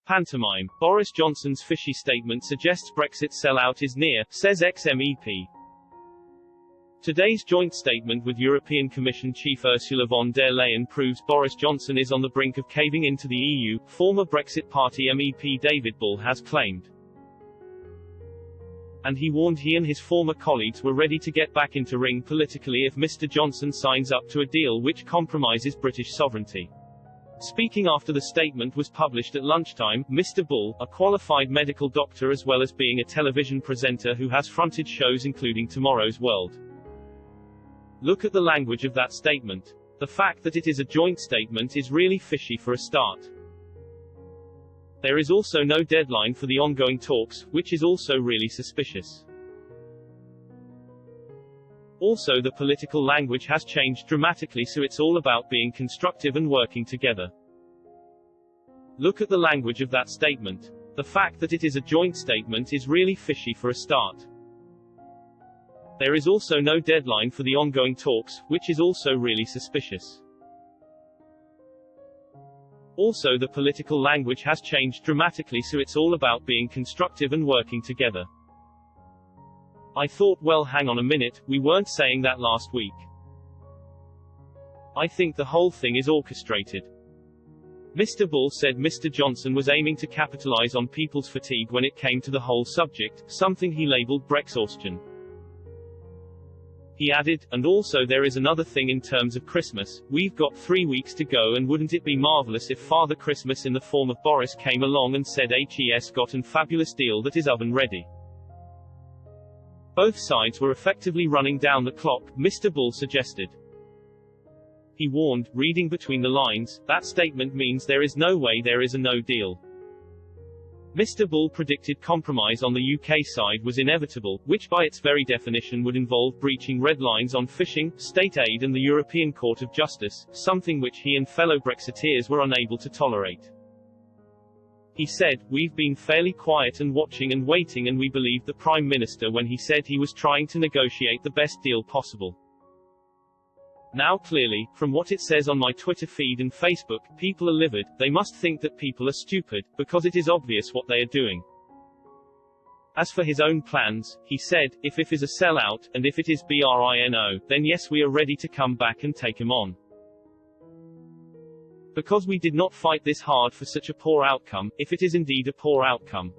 Pantomime. Boris Johnson's fishy statement suggests Brexit sellout is near, says ex-MEP. Today's joint statement with European Commission Chief Ursula von der Leyen proves Boris Johnson is on the brink of caving into the EU, former Brexit Party MEP David Bull has claimed. And he warned he and his former colleagues were ready to get back into ring politically if Mr. Johnson signs up to a deal which compromises British sovereignty. Speaking after the statement was published at lunchtime, Mr. Bull, a qualified medical doctor as well as being a television presenter who has fronted shows including Tomorrow's World. Look at the language of that statement. The fact that it is a joint statement is really fishy for a start. There is also no deadline for the ongoing talks, which is also really suspicious. Also, the political language has changed dramatically, so it's all about being constructive and working together. Look at the language of that statement. The fact that it is a joint statement is really fishy for a start. There is also no deadline for the ongoing talks, which is also really suspicious. Also, the political language has changed dramatically, so it's all about being constructive and working together. I thought, well, hang on a minute, we weren't saying that last week. I think the whole thing is orchestrated. Mr. Bull said Mr. Johnson was aiming to capitalize on people's fatigue when it came to the whole subject, something he labeled Brexhaustion. He added, and also there is another thing in terms of Christmas, we've got 3 weeks to go, and wouldn't it be marvelous if Father Christmas in the form of Boris came along and said HES got an fabulous deal that is oven ready. Both sides were effectively running down the clock, Mr. Bull suggested. He warned, reading between the lines, that statement means there is no way there is a no deal. Mr. Bull predicted compromise on the UK side was inevitable, which by its very definition would involve breaching red lines on fishing, state aid and the European Court of Justice, something which he and fellow Brexiteers were unable to tolerate. He said, we've been fairly quiet and watching and waiting, and we believed the Prime Minister when he said he was trying to negotiate the best deal possible. Now clearly, from what it says on my Twitter feed and Facebook, people are livid. They must think that people are stupid, because it is obvious what they are doing. As for his own plans, he said, if is a sellout, and if it is BRINO, then yes, we are ready to come back and take him on. Because we did not fight this hard for such a poor outcome, if it is indeed a poor outcome.